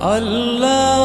আল্লাহ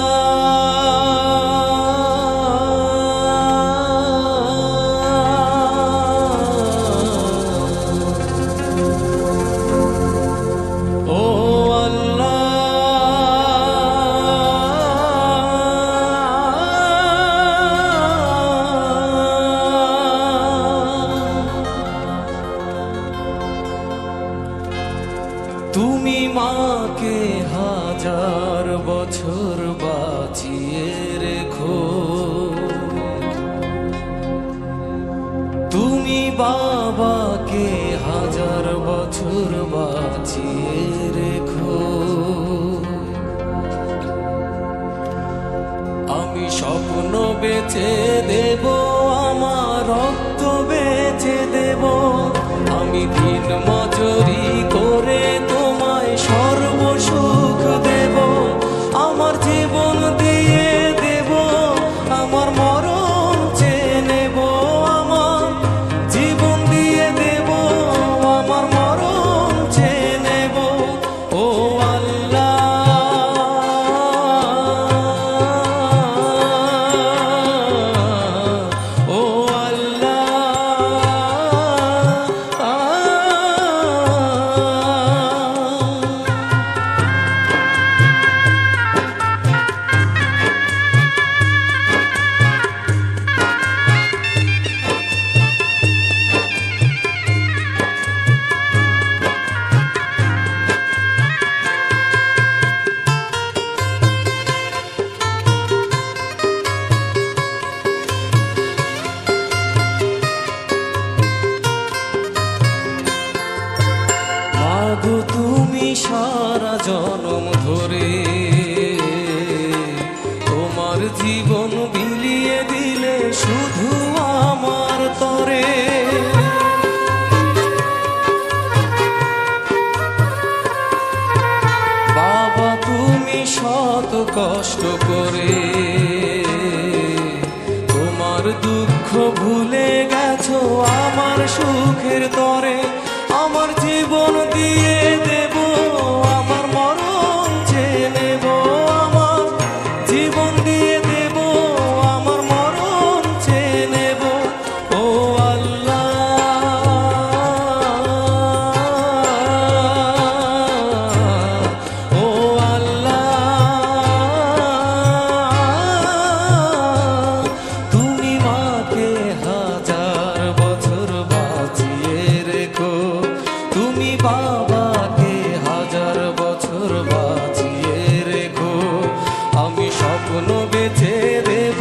তুমি মাকে হাজার বছর বাঁচিয়ে রেখো, তুমি বাবাকে হাজার বছর বাঁচিয়ে রেখো। আমি স্বপ্ন বেচে দেব, আমার রক্ত বেচে দেব, আমি দিন মজুরি করে তোমায় সর্বসুখ দেব, আমার জীবন দিয়ে দেব, আমার মরণ চেয়ে নেব, আমার জীবন দিয়ে দেব, আমার মরণ চেয়ে নেব। ও আল্লাহ ও তুমি সারা জনম ধরে তোমার জীবন বিলিয়ে দিলে শুধু আমার তরে। বাবা তুমি শত কষ্ট করে তোমার দুঃখ ভুলে গেছো আমার সুখের তরে, আমার জীবন দিয়ে দেব, আমার মরণ চেয়ে নেব, আমার জীবন দিয়ে দেব, আমার মরণ চেয়ে নেব। ও আল্লাহ ও আল্লাহ তুমি মাকে হাজার বছর বাঁচিয়ে রেখো, তুমি বাবাকে হাজার বছর বাঁচিয়ে রেখো। আমি স্বপ্ন বেচে দেব,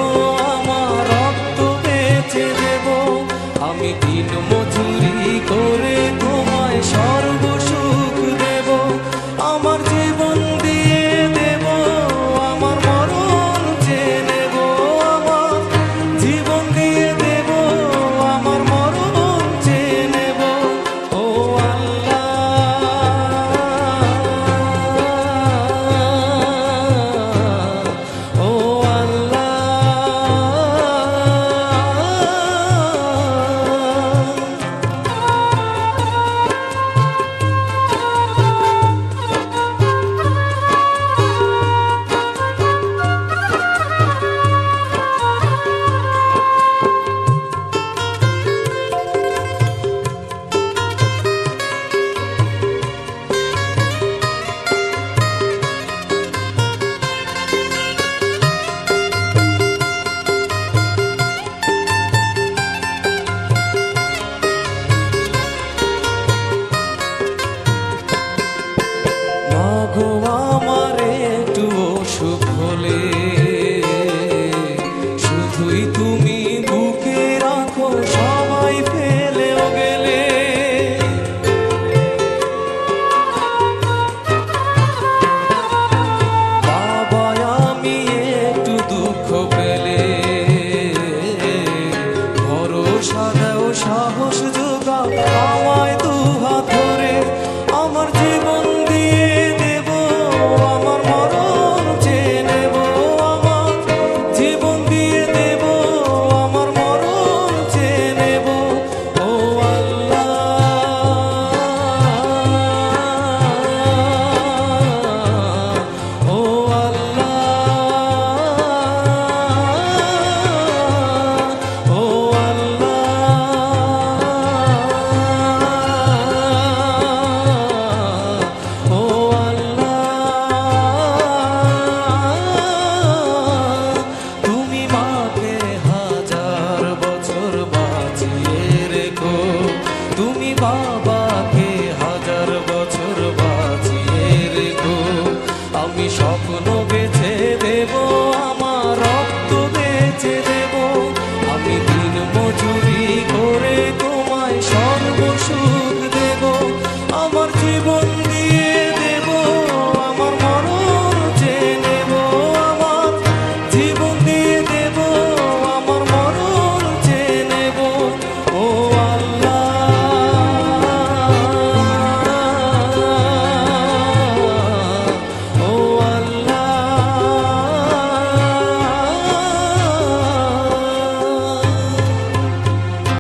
আমার রক্ত বেচে দেব, আমি দিন মজুরি করে তোমায় সর্বসুখ দেব, আমার জীবন দিয়ে দেব, আমার মরণ চেয়ে নেব, আমার জীবন দিয়ে দেব, আমার মরণ চেয়ে নেব। ও মাগো আমার একটু অসুখ হলে